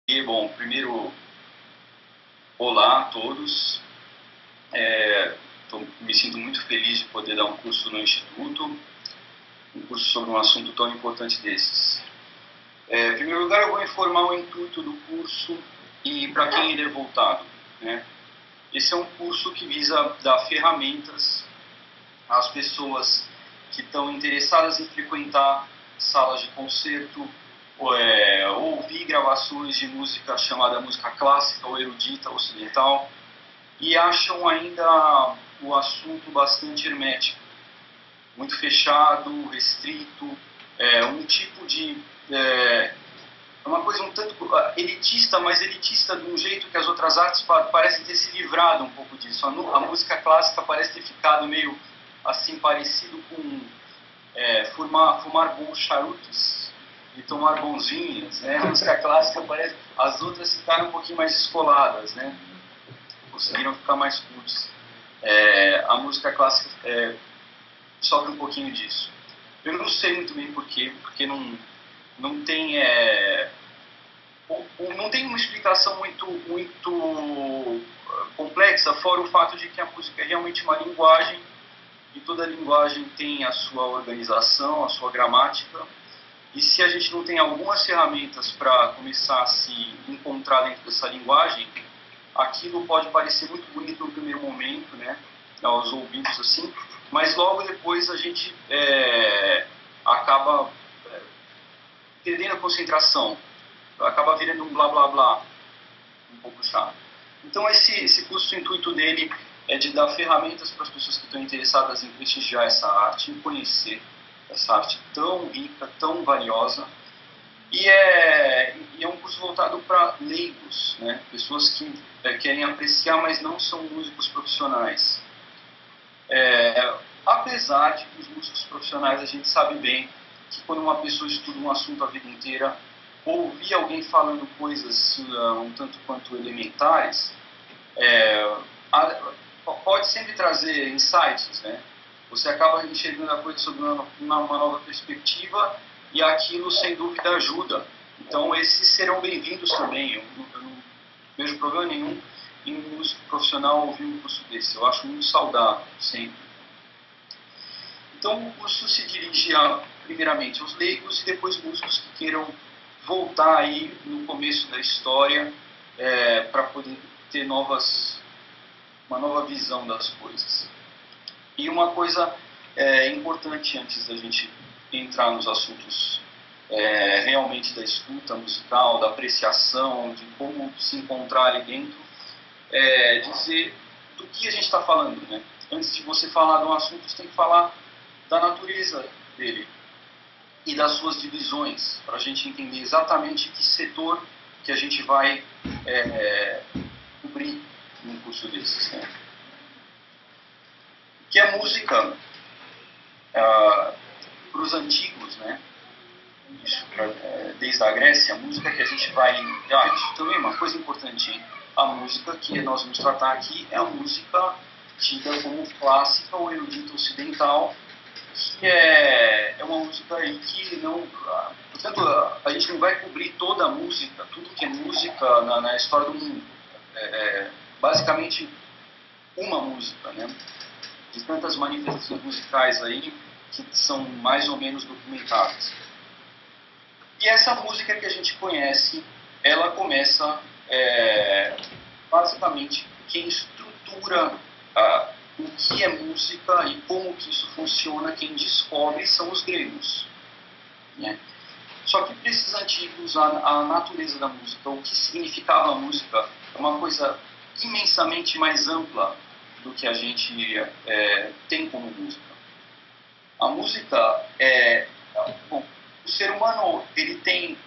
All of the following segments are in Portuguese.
E, bom, primeiro, olá a todos. Me sinto muito feliz de poder dar um curso no Instituto, um curso sobre um assunto tão importante desses. Em primeiro lugar, eu vou informar o intuito do curso e para quem ele é voltado, né? Esse é um curso que visa dar ferramentas às pessoas que estão interessadas em frequentar salas de concerto, ouvir gravações de música chamada música clássica ou erudita ocidental, e acham ainda o assunto bastante hermético, muito fechado, restrito, um tipo de... uma coisa um tanto elitista, mas elitista de um jeito que as outras artes parecem ter se livrado um pouco disso. A música clássica parece ter ficado meio assim parecido com fumar bons charutos e tomar bons vinhos, né? A música clássica parece... As outras ficaram um pouquinho mais descoladas, né? Conseguiram ficar mais curtos. A música clássica sofre um pouquinho disso. Eu não sei muito bem porquê, porque não tem não tem uma explicação muito complexa, fora o fato de que a música é realmente uma linguagem, e toda linguagem tem a sua organização, a sua gramática, e se a gente não tem algumas ferramentas para começar a se encontrar dentro dessa linguagem, aquilo pode parecer muito bonito no primeiro momento, né, aos ouvidos assim, mas logo depois a gente acaba perdendo a concentração, acaba virando um blá blá blá, um pouco chato. Então esse curso, o intuito dele é de dar ferramentas para as pessoas que estão interessadas em prestigiar essa arte, em conhecer essa arte tão rica, tão valiosa. E é um curso voltado para leigos, né? Pessoas que querem apreciar, mas não são músicos profissionais. Apesar de que os músicos profissionais, a gente sabe bem que quando uma pessoa estuda um assunto a vida inteira, ouvir alguém falando coisas um tanto quanto elementares, pode sempre trazer insights, né? Você acaba enxergando a coisa sob uma nova perspectiva, e aquilo, sem dúvida, ajuda. Então, esses serão bem-vindos também. Eu não vejo problema nenhum em um músico profissional ouvir um curso desse. Eu acho muito saudável, sempre. Então, o curso se dirige primeiramente aos leigos e depois músicos que queiram voltar aí no começo da história para poder ter uma nova visão das coisas. E uma coisa importante antes da gente entrar nos assuntos realmente da escuta musical, da apreciação, de como se encontrar ali dentro, dizer do que a gente está falando, né? Antes de você falar de um assunto, você tem que falar da natureza dele e das suas divisões, para a gente entender exatamente que setor que a gente vai cobrir num curso desses, né? Que é música para os antigos, né? Isso, desde a Grécia, a música que a gente vai... isso também é uma coisa importante, hein? A música que nós vamos tratar aqui é a música tida como clássica ou erudita ocidental, que é uma música aí que não... Portanto, a gente não vai cobrir toda a música, tudo que é música na história do mundo. Basicamente, uma música, né? De tantas manifestações musicais aí que são mais ou menos documentadas. E essa música que a gente conhece, ela começa basicamente quem estrutura o que é música e como que isso funciona, quem descobre são os gregos, né? Só que para esses antigos, a natureza da música, o que significava a música, é uma coisa imensamente mais ampla do que a gente tem como música. A música bom, o ser humano, ele tem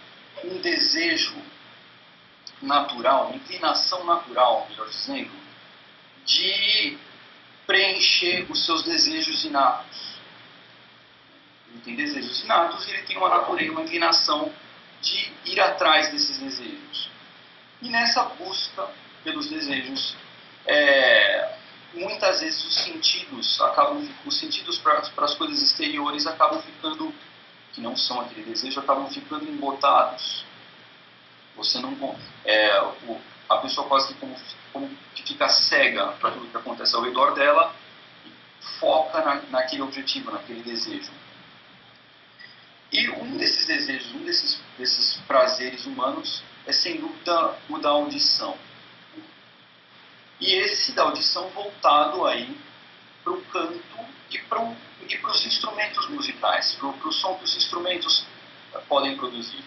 um desejo natural, uma inclinação natural, melhor dizendo, de preencher os seus desejos inatos. Ele tem desejos inatos e ele tem uma natureza, uma inclinação de ir atrás desses desejos. E nessa busca pelos desejos, muitas vezes os sentidos para as coisas exteriores acabam ficando, que não são aquele desejo, acabam ficando embotados. Você não, a pessoa quase que como que fica cega para tudo que acontece ao redor dela e foca naquele objetivo, naquele desejo. E um desses desejos, um desses prazeres humanos é sem dúvida o da audição. E esse da audição voltado aí para o canto e para os instrumentos musicais, para o som que os instrumentos podem produzir.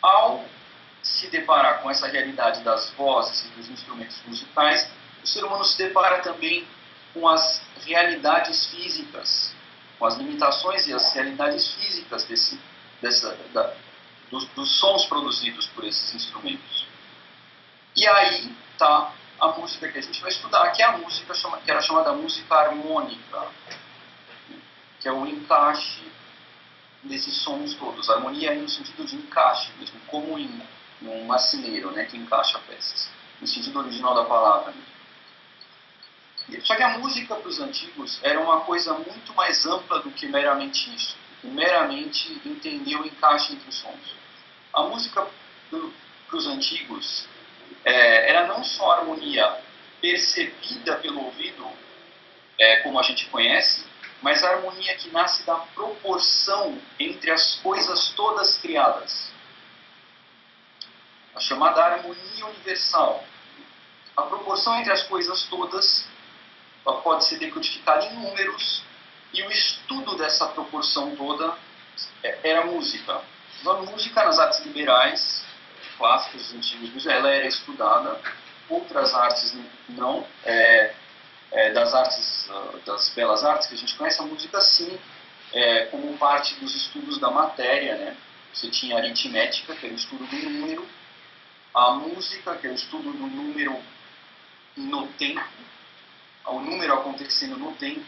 Ao se deparar com essa realidade das vozes e dos instrumentos musicais, o ser humano se depara também com as realidades físicas, com as limitações e as realidades físicas dos sons produzidos por esses instrumentos. E aí está a música que a gente vai estudar, que é a música que era chamada música harmônica, que é o encaixe desses sons todos. A harmonia é no sentido de encaixe mesmo, como em um marceneiro, né, que encaixa peças, no sentido original da palavra. Só que a música para os antigos era uma coisa muito mais ampla do que meramente isso, meramente entender o encaixe entre os sons. A música para os antigos era não só a harmonia percebida pelo ouvido, como a gente conhece, mas a harmonia que nasce da proporção entre as coisas todas criadas. A chamada harmonia universal. A proporção entre as coisas todas pode ser decodificada em números, e o estudo dessa proporção toda era a música. A música nas artes liberais, clássicas, antigos, ela era estudada, outras artes não. Das belas artes que a gente conhece, a música sim, como parte dos estudos da matéria, né? Você tinha a aritmética, que era o estudo do número, a música, que é o estudo do número no tempo, o número acontecendo no tempo,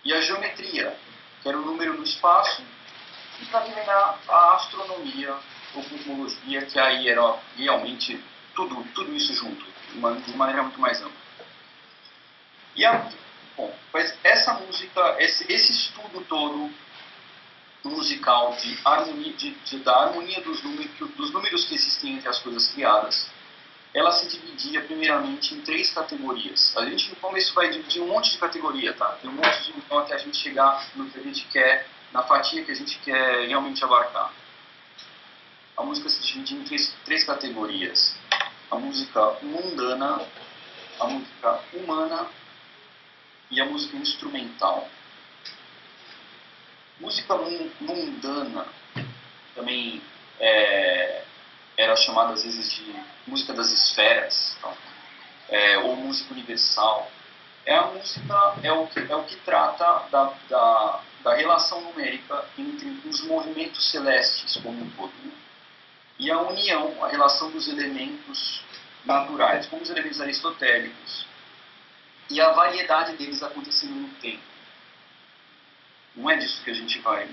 e a geometria, que era o número no espaço, e para terminar a astronomia ou cosmologia, que aí era realmente tudo isso junto, de maneira muito mais ampla. Mas essa música, esse estudo todo musical da harmonia dos números que existem entre as coisas criadas, ela se dividia primeiramente em 3 categorias. A gente no começo vai dividir um monte de categoria, tá? Tem um monte de então até a gente chegar no que a gente quer, na fatia que a gente quer realmente abarcar. A música se divide em três categorias: a música mundana, a música humana e a música instrumental. Música mundana também era chamada às vezes de música das esferas, tá? Ou música universal. A música é o que trata da relação numérica entre os movimentos celestes como um todo, né? E a união, a relação dos elementos naturais, como os elementos aristotélicos, e a variedade deles acontecendo no tempo. Não é disso que a gente vai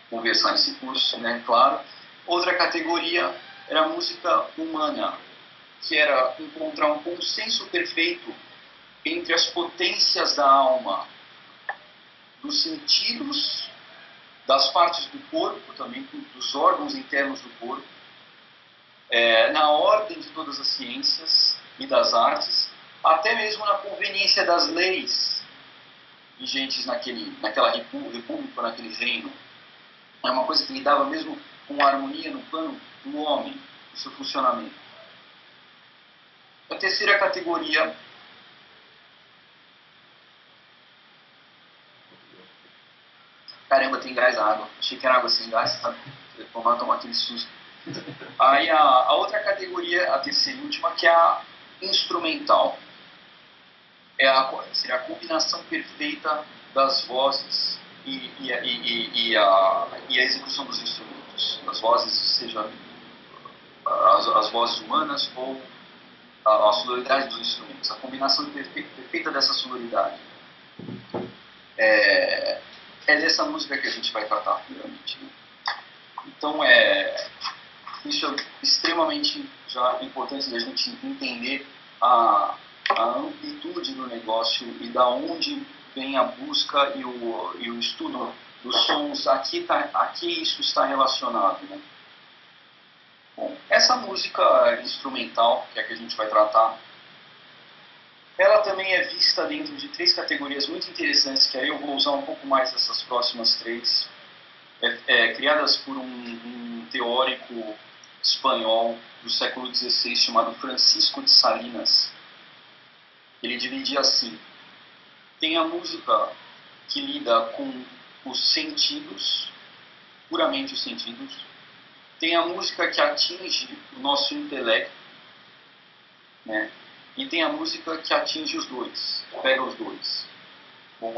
conversar nesse curso, né? Claro. Outra categoria era a música humana, que era encontrar um consenso perfeito entre as potências da alma, dos sentidos, das partes do corpo, também dos órgãos internos do corpo, na ordem de todas as ciências e das artes, até mesmo na conveniência das leis vigentes naquela república, naquele reino. É uma coisa que lidava mesmo com a harmonia no plano do homem, do seu funcionamento. A terceira categoria caramba, tem gás na água. Achei que era água sem gás, sabe? Tomar aquele susto. Aí a outra categoria, a terceira e última, que é a instrumental. Seria a combinação perfeita das vozes e a execução dos instrumentos. As vozes, seja as vozes humanas ou a sonoridade dos instrumentos. A combinação perfeita dessa sonoridade. É dessa música que a gente vai tratar primeiramente, né? Então, isso é extremamente já importante da gente entender a amplitude do negócio e da onde vem a busca e o estudo dos sons. Aqui isso está relacionado, né? Bom, essa música instrumental, que é a que a gente vai tratar, ela também é vista dentro de 3 categorias muito interessantes, que aí eu vou usar um pouco mais dessas próximas 3, criadas por um teórico espanhol do século XVI chamado Francisco de Salinas. Ele dividia assim: tem a música que lida com os sentidos, puramente os sentidos, tem a música que atinge o nosso intelecto, né? E tem a música que atinge os dois, pega os dois. Bom,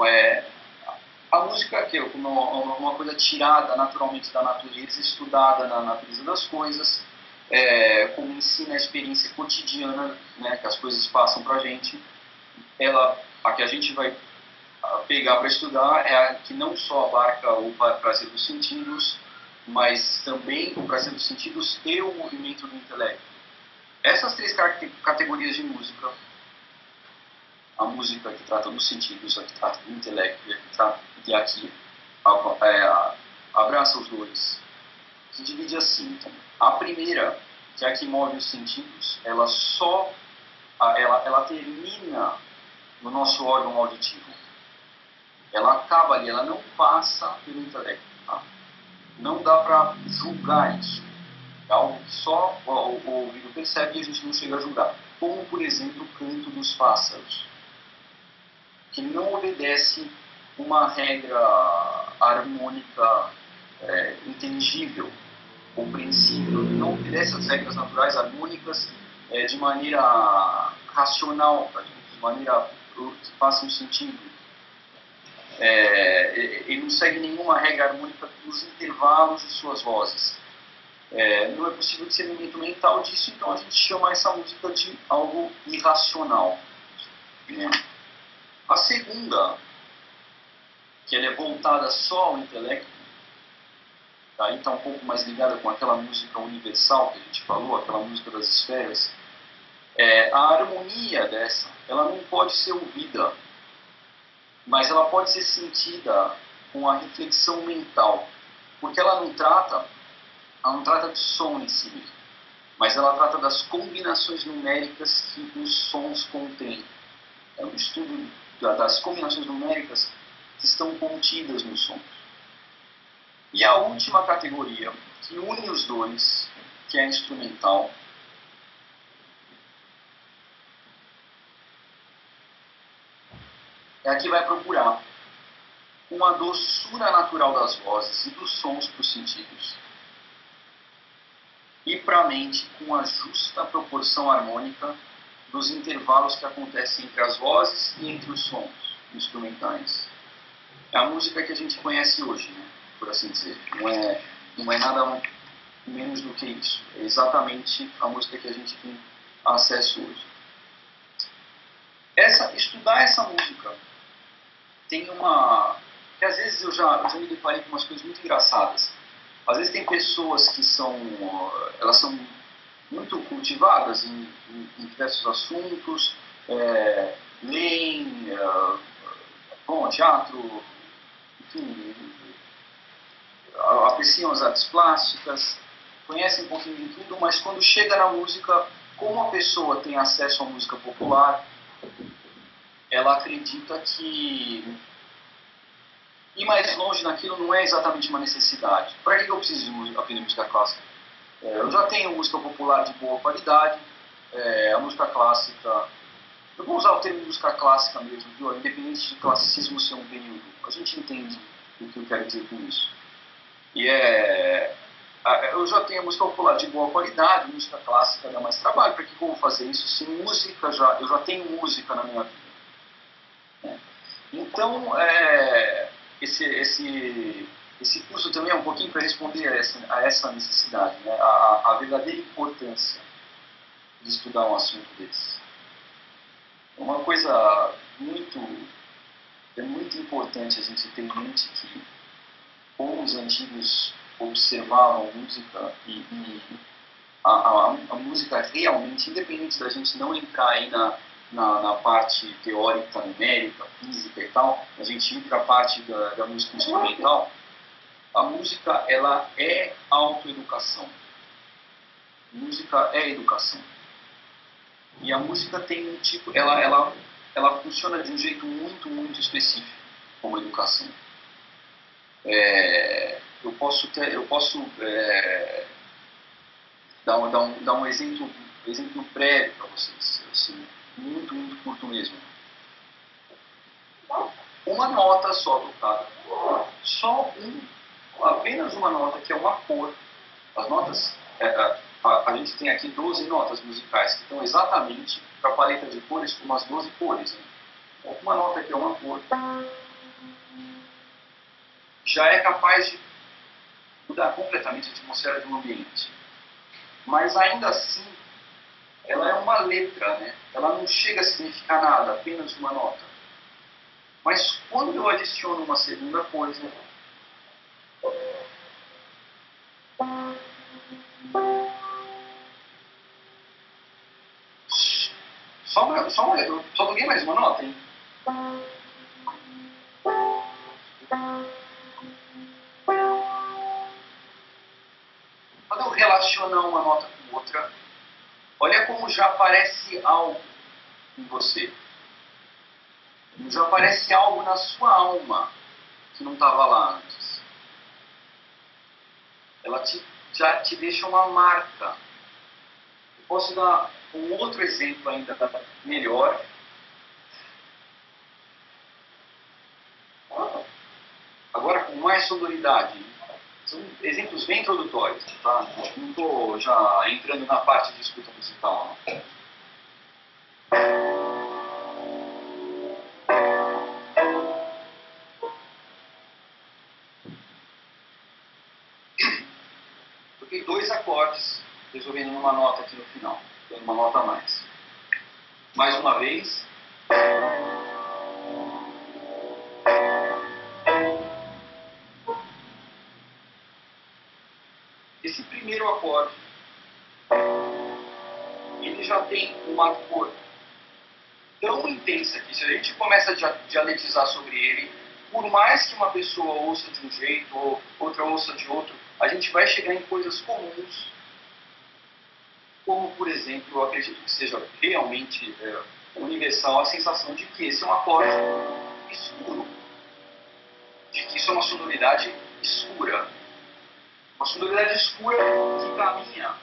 a música que é uma coisa tirada naturalmente da natureza, estudada na natureza das coisas, como ensina a experiência cotidiana, né, que as coisas passam para a gente. A que a gente vai pegar para estudar é a que não só abarca o prazer dos sentidos, mas também o prazer dos sentidos e o movimento do intelecto. Essas 3 categorias de música, a música que trata dos sentidos, a que trata do intelecto e a que abraça os dois, se divide assim. Então, a primeira, que é a que move os sentidos, ela termina no nosso órgão auditivo. Ela acaba ali, ela não passa pelo intelecto. Tá? Não dá para julgar isso. É algo que só o ouvido percebe e a gente não chega a julgar. Como, por exemplo, o canto dos pássaros, que não obedece uma regra harmônica inteligível, compreensível, não obedece às regras naturais harmônicas de maneira racional, de maneira que faça um sentido. Ele não segue nenhuma regra harmônica dos intervalos de suas vozes. Não é possível discernimento mental disso, então a gente chama essa música de algo irracional. Né? A segunda, que ela é voltada só ao intelecto, aí está um pouco mais ligada com aquela música universal que a gente falou, aquela música das esferas. A harmonia dessa, ela não pode ser ouvida, mas ela pode ser sentida com a reflexão mental, porque ela não trata do som em si, mas ela trata das combinações numéricas que os sons contêm. É um estudo das combinações numéricas que estão contidas nos sons. E a última categoria, que une os dois, que é a instrumental, é a que vai procurar uma doçura natural das vozes e dos sons para os sentidos, e para a mente com a justa proporção harmônica dos intervalos que acontecem entre as vozes e entre os sons instrumentais. É a música que a gente conhece hoje, né, por assim dizer. Não é nada menos do que isso. É exatamente a música que a gente tem acesso hoje. Estudar essa música tem uma... que às vezes eu já me deparei com umas coisas muito engraçadas. Às vezes tem pessoas que elas são muito cultivadas em diversos assuntos, leem, teatro, enfim, apreciam as artes plásticas, conhecem um pouquinho de tudo, mas quando chega na música, como a pessoa tem acesso à música popular, ela acredita que ir mais longe naquilo não é exatamente uma necessidade. Para que eu preciso aprender música clássica? Eu já tenho música popular de boa qualidade, a música clássica... Eu vou usar o termo música clássica mesmo, viu? Independente de classicismo ser um período. A gente entende o que eu quero dizer com isso. Eu já tenho música popular de boa qualidade, música clássica dá mais trabalho. Para que eu vou fazer isso se música eu já tenho música na minha vida? Né? Então, esse curso também é um pouquinho para responder a essa necessidade, né? A verdadeira importância de estudar um assunto desse. Uma coisa muito importante a gente ter em mente que como os antigos observavam a música a música realmente, independente da gente não entrar aí na parte teórica, numérica, física e tal, a gente entra a parte da música instrumental, a música ela é autoeducação. Música é educação. E a música tem um tipo, ela funciona de um jeito muito, muito específico como educação. Eu posso dar um exemplo prévio para vocês, assim, muito, muito curto mesmo. Uma nota só tocada, apenas uma nota, que é uma cor. As notas, a gente tem aqui 12 notas musicais que estão exatamente para a paleta de cores com umas 12 cores. Né? Uma nota que é uma cor já é capaz de mudar completamente a atmosfera de um ambiente. Mas ainda assim, ela é uma letra, né? Ela não chega a significar nada, apenas uma nota. Mas quando eu adiciono uma segunda coisa, só toquei mais uma nota, hein? Quando eu relacionar uma nota com outra, olha como já aparece algo em você. Já aparece algo na sua alma que não estava lá antes. Ela já te deixa uma marca. Eu posso dar um outro exemplo ainda melhor. Agora com mais sonoridade. São exemplos bem introdutórios, tá? Não estou já entrando na parte de escuta musical, não. Toquei 2 acordes, resolvendo numa nota aqui no final, dando uma nota a mais. Mais uma vez. Esse primeiro acorde, ele já tem uma cor tão intensa que se a gente começa a dialetizar sobre ele, por mais que uma pessoa ouça de um jeito ou outra ouça de outro, a gente vai chegar em coisas comuns, como, por exemplo, eu acredito que seja realmente universal a sensação de que esse é um acorde escuro, de que isso é uma sonoridade escura. Uma sonoridade escura que caminha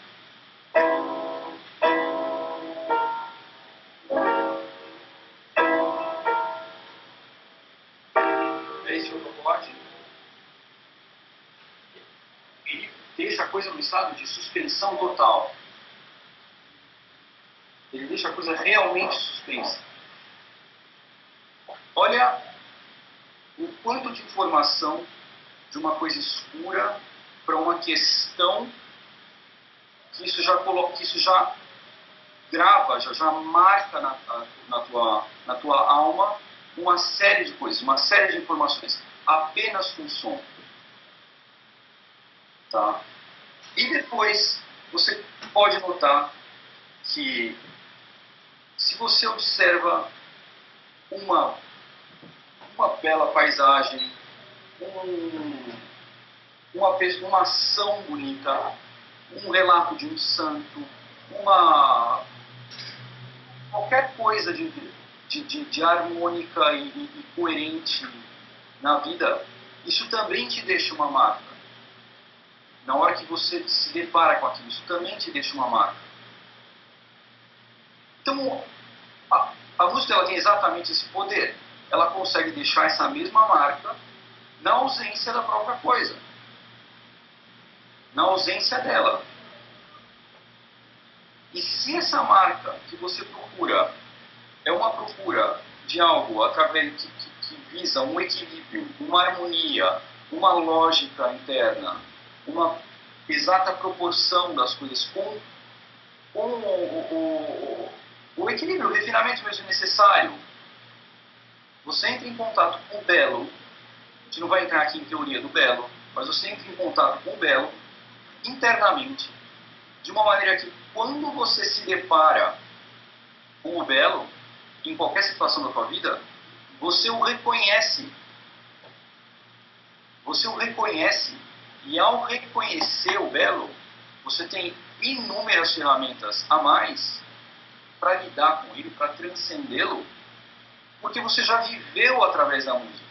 esse outro acorde. Ele deixa a coisa no estado de suspensão total. Ele deixa a coisa realmente suspensa. Olha o quanto de informação de uma coisa escura para uma questão que isso já grava, já marca na tua alma uma série de coisas, uma série de informações, apenas com som. Tá? E depois você pode notar que se você observa uma bela paisagem, uma ação bonita, um relato de um santo, qualquer coisa de harmônica e coerente na vida, isso também te deixa uma marca. Na hora que você se depara com aquilo, isso também te deixa uma marca. Então, a música ela tem exatamente esse poder. Ela consegue deixar essa mesma marca na ausência da própria coisa. Na ausência dela. E se essa marca que você procura é uma procura de algo através que visa um equilíbrio, uma harmonia, uma lógica interna, uma exata proporção das coisas com o equilíbrio, o refinamento mesmo necessário, você entra em contato com o belo. A gente não vai entrar aqui em teoria do belo, mas você entra em contato com o belo internamente, de uma maneira que quando você se depara com o belo, em qualquer situação da tua vida, você o reconhece. Você o reconhece, e ao reconhecer o belo, você tem inúmeras ferramentas a mais para lidar com ele, para transcendê-lo, porque você já viveu através da música.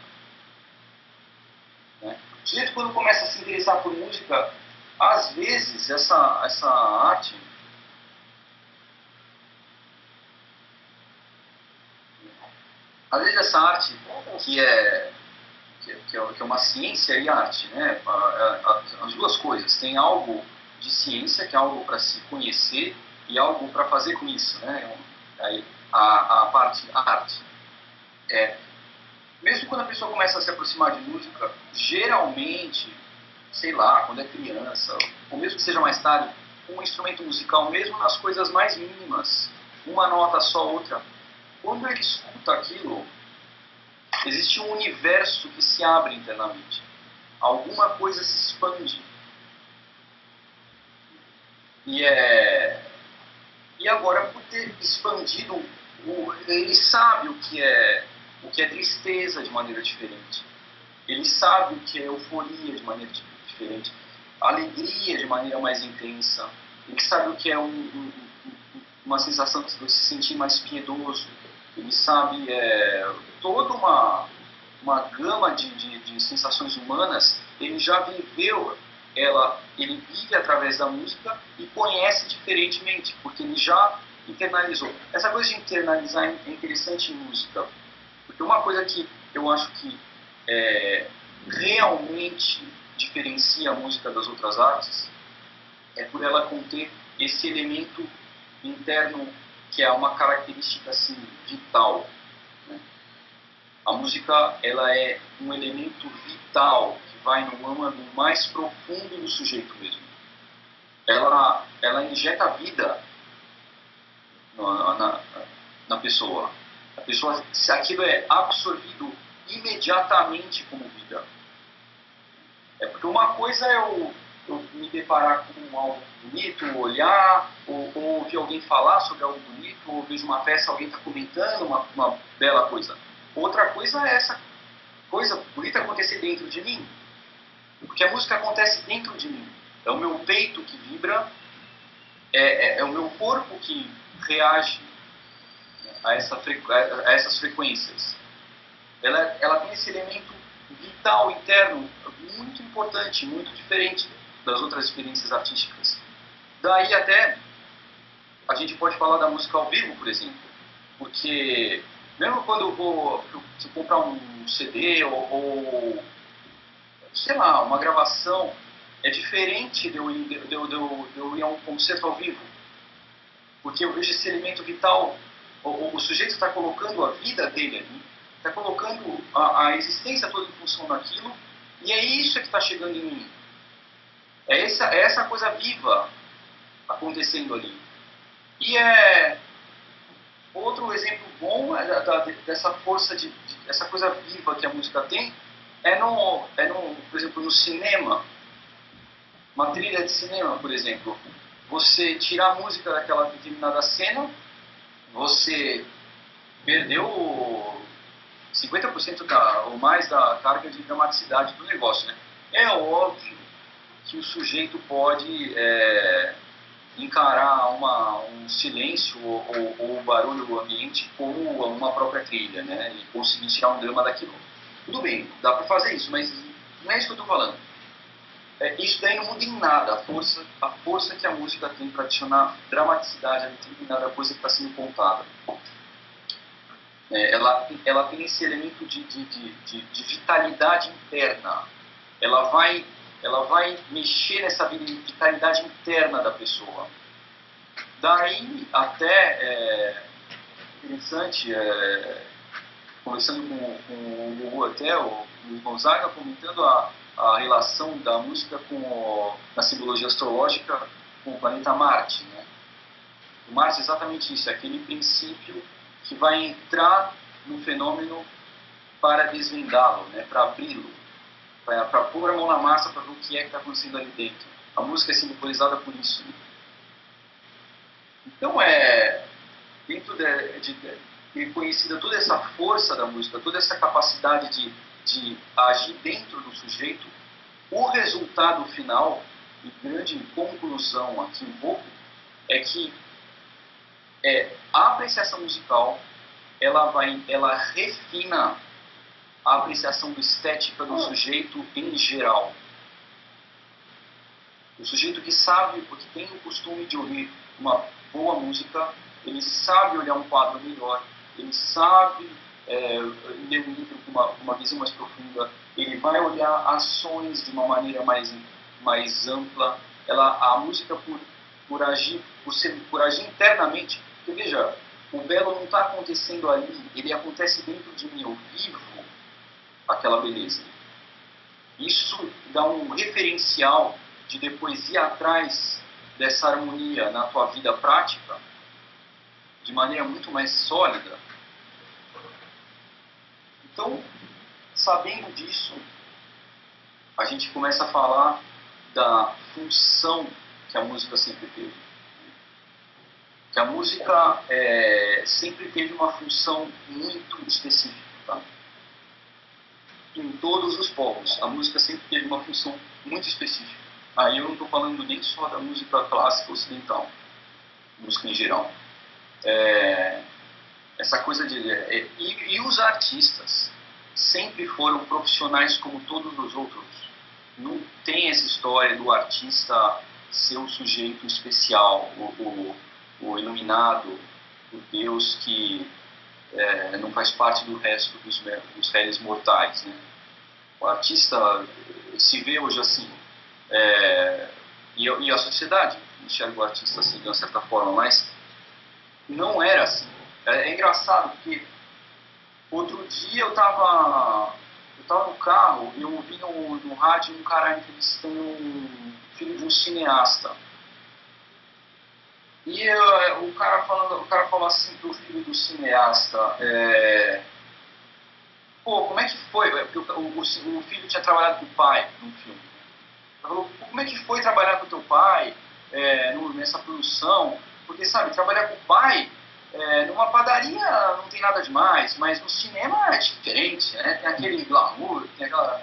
Né? O sujeito, quando começa a se interessar por música, às vezes essa arte que é uma ciência e arte, né? As duas coisas. Tem algo de ciência, que é algo para se conhecer, e algo para fazer com isso, né? Aí, a parte arte. Mesmo quando a pessoa começa a se aproximar de música, geralmente, sei lá, quando é criança, ou mesmo que seja mais tarde, um instrumento musical, mesmo nas coisas mais mínimas, uma nota só, outra, quando ele escuta aquilo, existe um universo que se abre internamente. Alguma coisa se expande. E agora, por ter expandido, ele sabe o que é tristeza de maneira diferente. Ele sabe o que é euforia de maneira diferente. Alegria de maneira mais intensa. Ele sabe o que é uma sensação de se sentir mais piedoso. Ele sabe toda uma gama de sensações humanas. Ele já viveu ele vive através da música e conhece diferentemente, porque ele já internalizou. Essa coisa de internalizar é interessante em música, porque uma coisa que eu acho que realmente diferencia a música das outras artes é por ela conter esse elemento interno que é uma característica assim, vital. Né? A música ela é um elemento vital que vai no âmago mais profundo do sujeito mesmo. Ela injeta vida na pessoa. A pessoa, se aquilo é absorvido imediatamente como vida. Porque uma coisa é eu me deparar com algo bonito, olhar, ou ouvir alguém falar sobre algo bonito, ou vejo uma festa, alguém está comentando uma bela coisa. Outra coisa é essa coisa bonita acontecer dentro de mim. Porque a música acontece dentro de mim. É o meu peito que vibra, é o meu corpo que reage a essas frequências. Ela tem esse elemento vital, interno, muito importante, muito diferente das outras experiências artísticas. Daí até a gente pode falar da música ao vivo, por exemplo, porque mesmo quando eu vou comprar um CD ou sei lá, uma gravação, é diferente de eu ir a um concerto ao vivo, porque eu vejo esse elemento vital, o sujeito está colocando a vida dele ali, está colocando a existência toda em função daquilo, e é isso que está chegando em mim. É essa coisa viva acontecendo ali. E outro exemplo bom dessa força, essa coisa viva que a música tem, por exemplo, no cinema. Uma trilha de cinema, por exemplo. Você tirar a música daquela determinada cena, você perdeu 50% ou mais da carga de dramaticidade do negócio, né? É óbvio que o sujeito pode encarar um silêncio ou um barulho do ambiente como uma própria trilha, né? E conseguir tirar um drama daquilo. Tudo bem, dá para fazer isso, mas não é isso que eu estou falando. Isso daí não muda em nada a força que a música tem para adicionar dramaticidade a determinada coisa que está sendo contada. Ela tem esse elemento de vitalidade interna. Ela vai mexer nessa vitalidade interna da pessoa. Daí até interessante, conversando com o Gugu até, o Gonzaga comentando a relação da música na simbologia astrológica com o planeta Marte. Né? O Marte é exatamente isso, é aquele princípio que vai entrar no fenômeno para desvendá-lo, né? Para abri-lo, para pôr a mão na massa para ver o que é que está acontecendo ali dentro. A música é simbolizada por isso. Né? Então, dentro de conhecida toda essa força da música, toda essa capacidade de agir dentro do sujeito, o resultado final e grande conclusão aqui um pouco é que a apreciação musical ela refina a apreciação estética do sujeito em geral. O sujeito que sabe, porque tem o costume de ouvir uma boa música, ele sabe olhar um quadro melhor, ele sabe ler um livro com uma visão mais profunda, ele vai olhar ações de uma maneira mais ampla. A música, por agir internamente, porque veja, o belo não está acontecendo ali, ele acontece dentro de mim, eu vivo aquela beleza. Isso dá um referencial de depois ir atrás dessa harmonia na tua vida prática de maneira muito mais sólida. Então, sabendo disso, a gente começa a falar da função que a música sempre teve. Que a música sempre teve uma função muito específica. Tá? Em todos os povos, a música sempre teve uma função muito específica. Aí eu não estou falando nem só da música clássica ocidental, música em geral. Essa coisa de... E os artistas sempre foram profissionais como todos os outros. Não tem essa história do artista ser o sujeito especial, o iluminado, o Deus que não faz parte do resto dos réis mortais. Né? O artista se vê hoje assim. E a sociedade enxerga o artista assim, de uma certa forma, mas não era assim. É engraçado porque outro dia eu estava no carro e eu ouvi no rádio um cara entrevistando um filho de um cineasta. E o cara falou assim pro filho do cineasta, pô, como é que foi? Porque o filho tinha trabalhado com o pai num filme. Ele falou, como é que foi trabalhar com o teu pai nessa produção? Porque, sabe, trabalhar com o pai numa padaria não tem nada demais, mas no cinema é diferente, né? Tem aquele glamour, tem aquela...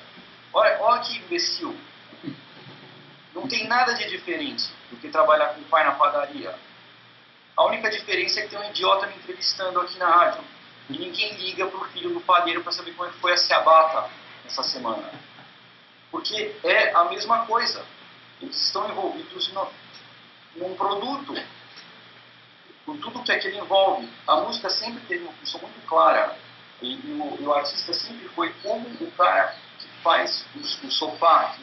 Olha que imbecil. Não tem nada de diferente do que trabalhar com o pai na padaria. A única diferença é que tem um idiota me entrevistando aqui na rádio. E ninguém liga pro filho do padeiro para saber como é que foi a ciabatta essa semana. Porque é a mesma coisa. Eles estão envolvidos num produto. Com tudo que aquilo envolve. A música sempre teve uma função muito clara. E o artista sempre foi como o cara que faz o sofá.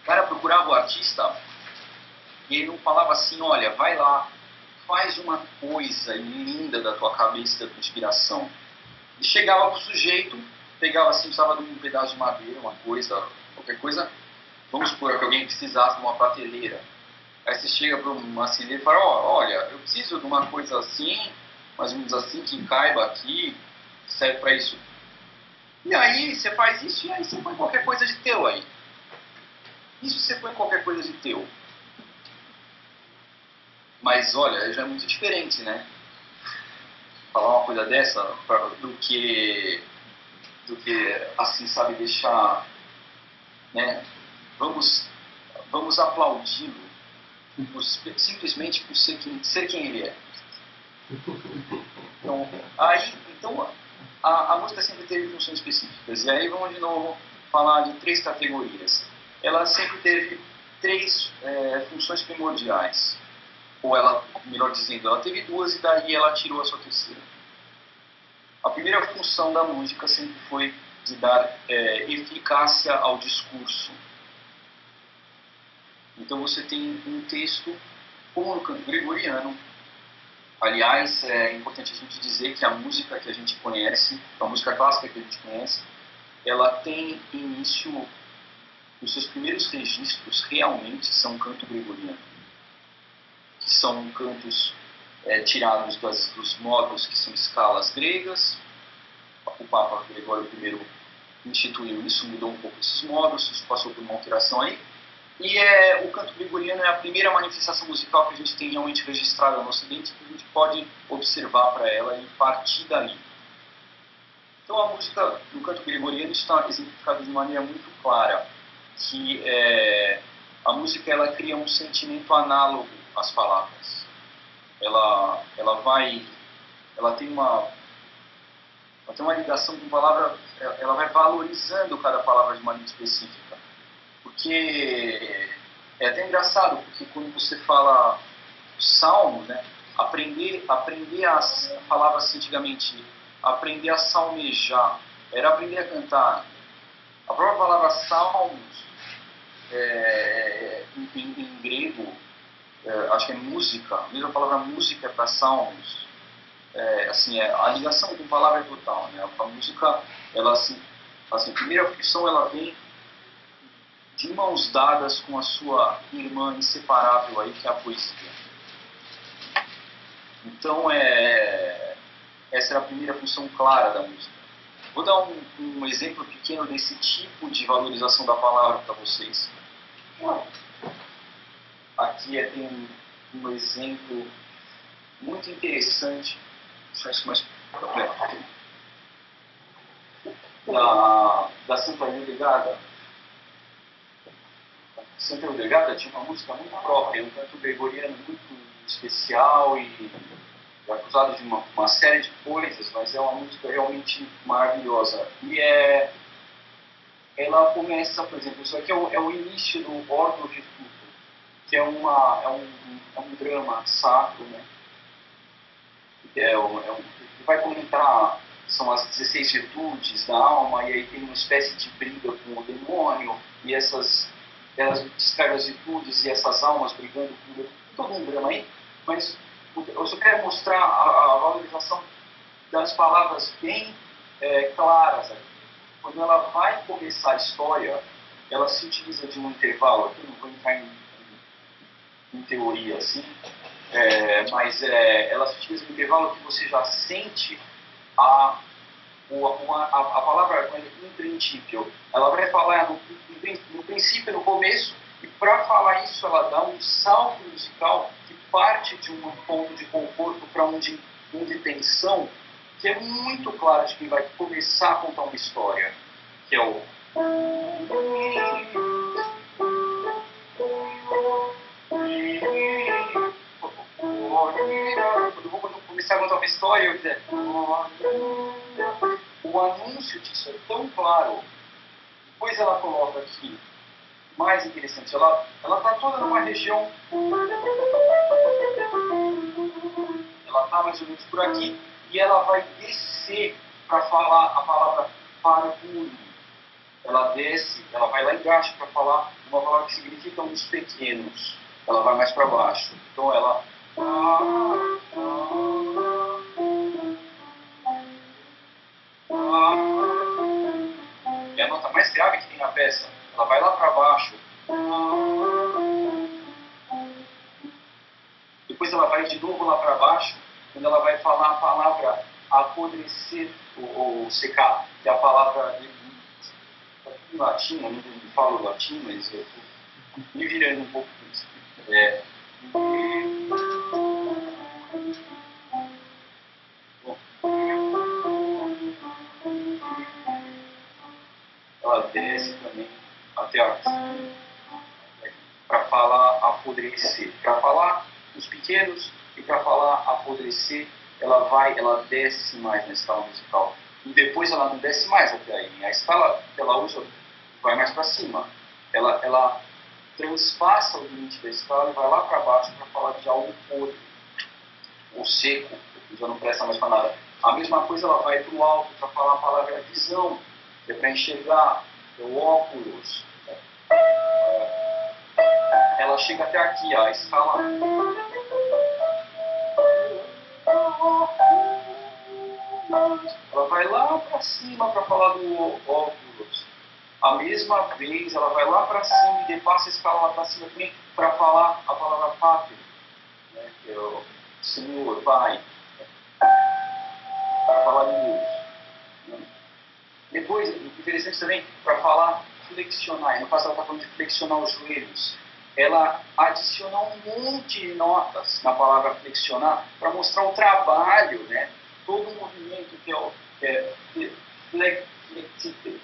O cara procurava o artista e ele não falava assim, olha, vai lá, faz uma coisa linda da tua cabeça, da tua inspiração. E chegava pro sujeito, pegava assim, precisava de um pedaço de madeira, uma coisa, qualquer coisa, vamos supor que alguém precisasse de uma prateleira. Aí você chega para um marceneiro e fala, olha, eu preciso de uma coisa assim, mais ou menos assim, que caiba aqui, serve para isso. E aí você faz isso e aí você põe qualquer coisa de teu aí. Isso você põe qualquer coisa de teu. Mas olha, já é muito diferente, né? Falar uma coisa dessa do que assim, sabe, deixar, né? Vamos aplaudi-lo simplesmente por ser quem ele é. Então a música sempre teve funções específicas. E aí vamos de novo falar de 3 categorias. Ela sempre teve 3 funções primordiais. Ou ela, melhor dizendo, ela teve 2 e daí ela tirou a sua terceira. A primeira função da música sempre foi de dar eficácia ao discurso. Então você tem um texto, como no canto gregoriano. Aliás, é importante a gente dizer que a música que a gente conhece, a música clássica que a gente conhece, ela tem início, os seus primeiros registros realmente são canto gregoriano. Que são cantos tirados dos modos que são escalas gregas. O Papa Gregório I instituiu isso, mudou um pouco esses modos, isso passou por uma alteração aí. E o canto gregoriano é a primeira manifestação musical que a gente tem realmente registrada no Ocidente, que a gente pode observar para ela e partir dali. Então a música no canto gregoriano está exemplificada de maneira muito clara, que a música ela cria um sentimento análogo às palavras. Ela tem uma ligação com palavra, ela vai valorizando cada palavra de maneira específica. Porque é até engraçado, porque quando você fala salmo, né, aprender as palavras antigamente, aprender a salmejar, era aprender a cantar. A própria palavra salmos, em grego, acho que é música, a mesma palavra música é para salmos. A ligação com a palavra é total, né? A música, ela a primeira função, ela vem de mãos dadas com a sua irmã inseparável aí, que é a poesia. Então, essa é a primeira função clara da música. Vou dar um exemplo pequeno desse tipo de valorização da palavra para vocês. Aqui tem um exemplo muito interessante, da Santa Eudegada. Santa Eudegada tinha uma música muito própria, um canto gregoriano muito especial e acusado de uma série de coisas, mas é uma música realmente maravilhosa. E ela começa, por exemplo, isso aqui é o início do Ordo Virtutum, que é um drama sacro, né? Vai comentar, são as 16 virtudes da alma, e aí tem uma espécie de briga com o demônio, e elas descrevem as virtudes e essas almas brigando com todo um drama aí, mas eu só quero mostrar a valorização das palavras bem claras. Quando ela vai começar a história, ela se utiliza de um intervalo, aqui não vou entrar em teoria assim, mas ela se utiliza de um intervalo que você já sente a palavra in princípio. Ela vai falar no princípio, no começo, e para falar isso ela dá um salto musical que parte de um ponto de conforto para um de tensão, que é muito claro de quem vai começar a contar uma história, que é o... Quando eu começar a contar uma história, o anúncio disso é tão claro. Depois ela coloca aqui, mais interessante, ela está toda numa região, ela está mais ou menos por aqui, e ela vai descer para falar a palavra parvulho. Ela desce, ela vai lá embaixo para falar uma palavra que significa uns pequenos. Ela vai mais para baixo. Então ela... É a nota mais grave que tem na peça. Ela vai lá para baixo. Depois ela vai de novo lá para baixo, quando ela vai falar a palavra apodrecer ou secar, que é a palavra em latim, eu não falo latim, mas eu estou me virando um pouco isso. Ela desce também até aqui para falar apodrecer. Para falar os pequenos e para falar apodrecer, ela desce mais na escala musical. E depois ela não desce mais até aí. A escala que ela usa vai mais para cima. Ela transpassa o limite da escala e vai lá para baixo para falar de algo podre, ou seco, que já não presta mais para nada. A mesma coisa ela vai para o alto para falar a palavra visão, que é para enxergar, é o óculos. Ela chega até aqui, a escala. Ela vai lá para cima para falar do óculos. A mesma vez, ela vai lá para cima e depassa a escala lá para cima também para falar a palavra pátria, né, que é o Senhor, Pai, para falar de Deus. Né. Depois, interessante também, para falar flexionar, no caso ela está falando de flexionar os joelhos. Ela adiciona um monte de notas na palavra flexionar para mostrar o trabalho, né? Todo o movimento que Flexible.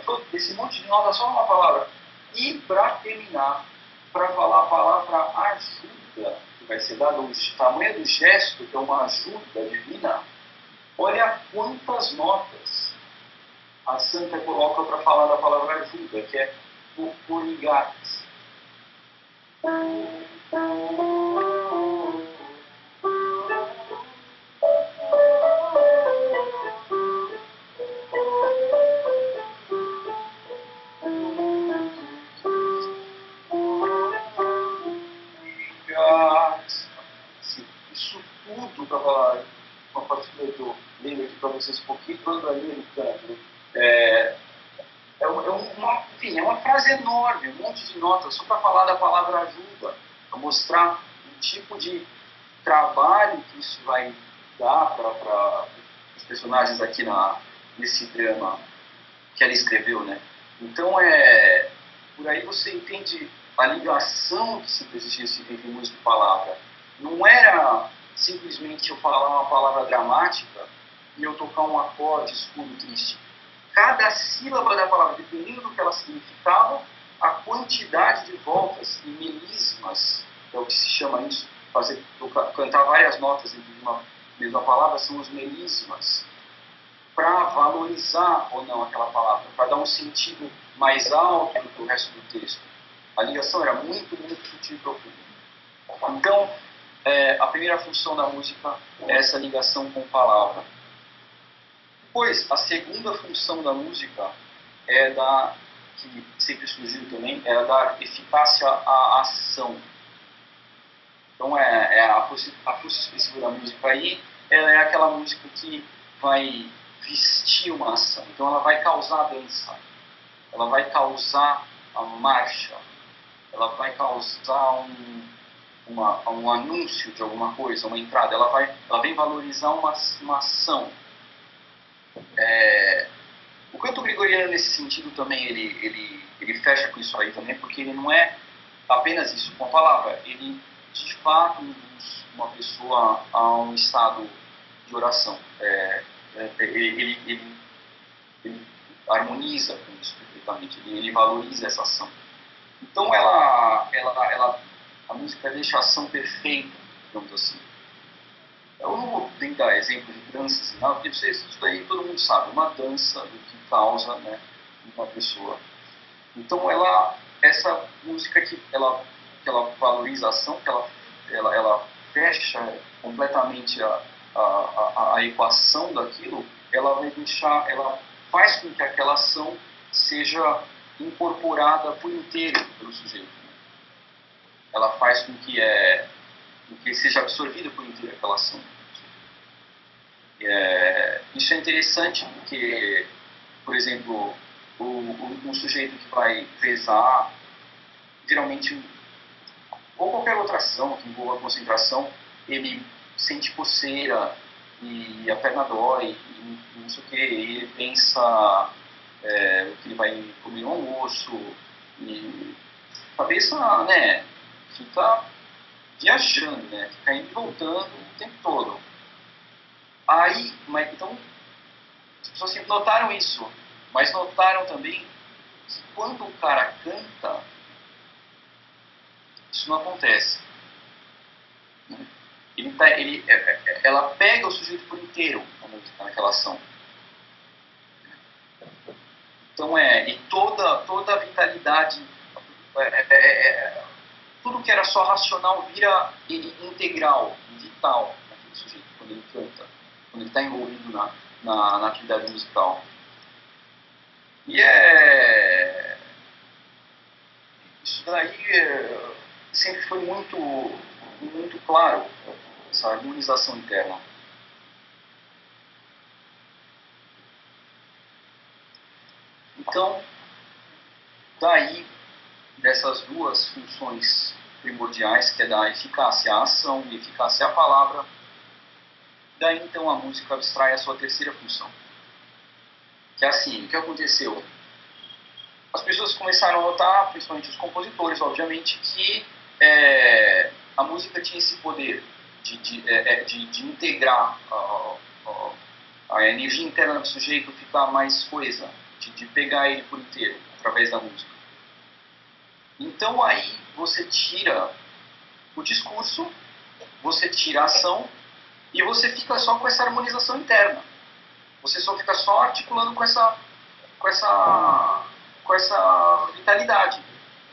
Todo esse monte de nota só uma palavra. E para terminar, para falar a palavra ajuda, que vai ser dado o tamanho do gesto, que é uma ajuda divina, olha quantas notas a santa coloca para falar da palavra ajuda, que é o poligates. Isso tudo para falar, uma partilha que eu lembro aqui para vocês um pouquinho, quando ali no canto. Enfim, é uma frase enorme, um monte de notas, só para falar da palavra ajuda, para mostrar o tipo de trabalho que isso vai dar para os personagens aqui nesse drama que ela escreveu, né? Então, por aí você entende a ligação que sempre existia entre música e palavra. Não era simplesmente eu falar uma palavra dramática e eu tocar um acorde escuro triste. Cada sílaba da palavra, dependendo do que ela significava, a quantidade de voltas e melismas, é o que se chama isso, cantar várias notas dentro de uma mesma palavra, são os melismas, para valorizar ou não aquela palavra, para dar um sentido mais alto do que o resto do texto. A ligação era muito, muito sutil e profunda. Então, a primeira função da música é essa ligação com palavra. Depois, a segunda função da música que sempre surgiu também, é a dar eficácia à ação. Então, a força expressiva da música aí, ela é aquela música que vai vestir uma ação. Então, ela vai causar a dança, ela vai causar a marcha, ela vai causar um anúncio de alguma coisa, uma entrada, ela vem valorizar uma ação. O canto gregoriano, nesse sentido, também, ele fecha com isso aí também, porque ele não é apenas isso com a palavra, ele, de fato, induz uma pessoa a um estado de oração. Ele harmoniza com isso perfeitamente, ele valoriza essa ação. Então, a música deixa a ação perfeita, digamos assim. Eu não vou nem dar exemplo de danças, não, porque isso daí todo mundo sabe, uma dança do que causa, né, uma pessoa. Então, essa música ela valoriza a ação, que ela fecha completamente a equação daquilo, ela faz com que aquela ação seja incorporada por inteiro pelo sujeito. Ela faz com que seja absorvida por inteiro aquela ação. Isso é interessante porque, por exemplo, o sujeito que vai rezar, geralmente, ou qualquer outra ação que envolva concentração, ele sente coceira e a perna dói, e não sei o que, e ele pensa que ele vai comer um almoço, e a cabeça, né, fica viajando, né, fica indo e voltando o tempo todo. Então, as pessoas sempre notaram isso, mas notaram também que quando o cara canta, isso não acontece. Ela pega o sujeito por inteiro, a música, naquela ação. Então, e toda a vitalidade, tudo que era só racional vira ele integral, vital, naquele sujeito, quando ele canta, quando ele está envolvido na atividade musical. E isso daí sempre foi muito, muito claro, essa harmonização interna. Então, daí, dessas duas funções primordiais, que é da eficácia à ação e eficácia à palavra, daí então a música abstrai a sua terceira função. Que é assim, o que aconteceu? as pessoas começaram a notar, principalmente os compositores, obviamente, que a música tinha esse poder de integrar a energia interna do sujeito, ficar mais coesa, de pegar ele por inteiro, através da música. Então aí você tira o discurso, você tira a ação e você fica só com essa harmonização interna. Você só fica só articulando com essa vitalidade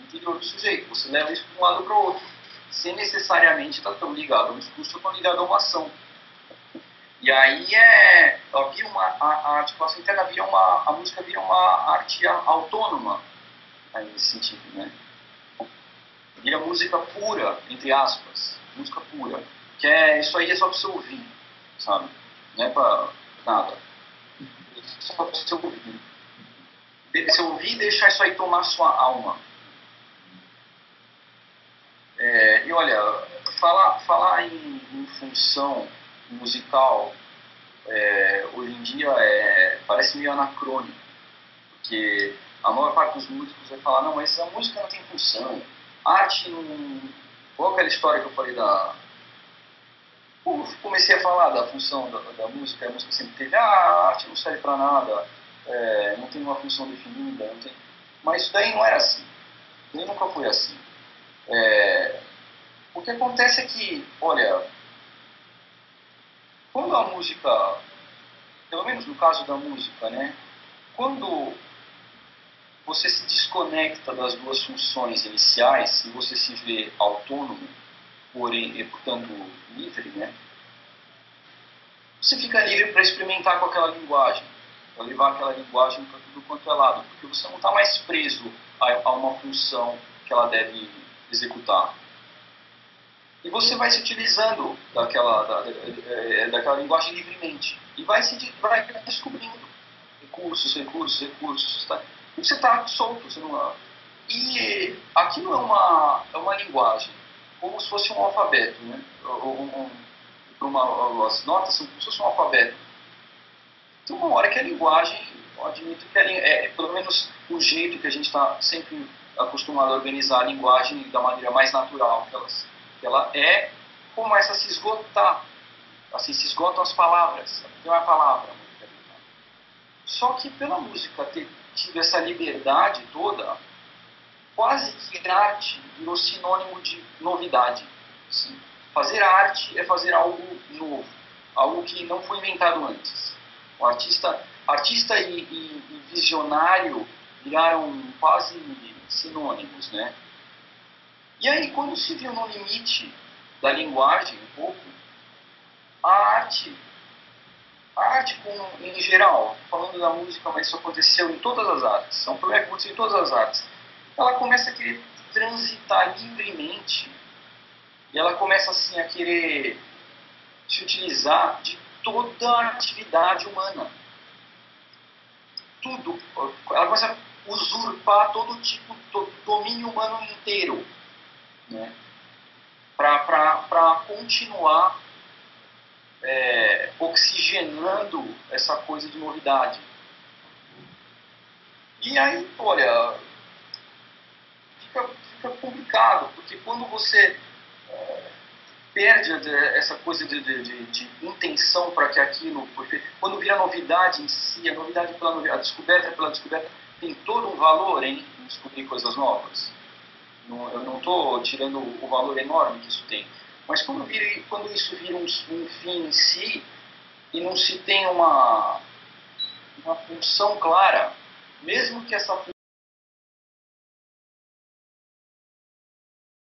interior do sujeito. Você leva isso de um lado para o outro, sem necessariamente estar tão ligado ao discurso ou tão ligado a uma ação. E aí a articulação interna a música vira uma arte autônoma, aí nesse sentido, né? Vira música pura, entre aspas, música pura. Isso aí é só para você ouvir, sabe? Não é para nada. É só para você ouvir. Você ouvir e deixar isso aí tomar sua alma. E olha, falar em função musical hoje em dia parece meio anacrônico, porque a maior parte dos músicos vai falar, não, mas a música não tem função, a arte não... Qual aquela história que eu falei comecei a falar da função da música, a música sempre teve, a arte não serve para nada, não tem uma função definida, não tem... Mas isso daí não era assim, isso daí nunca foi assim. O que acontece é que, olha, quando a música, pelo menos no caso da música, né, quando você se desconecta das duas funções iniciais e você se vê autônomo, portanto livre, né, você fica livre para experimentar com aquela linguagem, para levar aquela linguagem para tudo quanto é lado, porque você não está mais preso a uma função que ela deve executar. E você vai se utilizando daquela linguagem livremente. E vai descobrindo recursos. Tá? E você está solto. Você não... E aquilo é uma linguagem, como se fosse um alfabeto. Né? As notas são como se fosse um alfabeto. Tem uma hora que a linguagem, eu admito que pelo menos o jeito que a gente está sempre acostumado a organizar a linguagem da maneira mais natural que ela começa a se esgotar. Assim se esgotam as palavras. Não é a palavra. Só que pela música ter tido essa liberdade toda, quase que a arte virou sinônimo de novidade. Assim, fazer arte é fazer algo novo, algo que não foi inventado antes. O artista e visionário viraram quase sinônimos, né? E aí, quando se viu no limite da linguagem, um pouco, a arte em geral, falando da música, mas isso aconteceu em todas as artes, é um problema que aconteceu em todas as artes, ela começa a querer transitar livremente e ela começa assim a querer se utilizar de toda a atividade humana. Tudo. Ela começa a usurpar todo domínio humano inteiro, né? Para continuar oxigenando essa coisa de novidade. E aí, olha, fica complicado, porque quando você perde essa coisa de intenção para que aquilo... Porque quando vira novidade em si, a descoberta pela descoberta, tem todo um valor em descobrir coisas novas. Eu não estou tirando o valor enorme que isso tem. Mas quando isso vira um fim em si, e não se tem uma função clara, mesmo que essa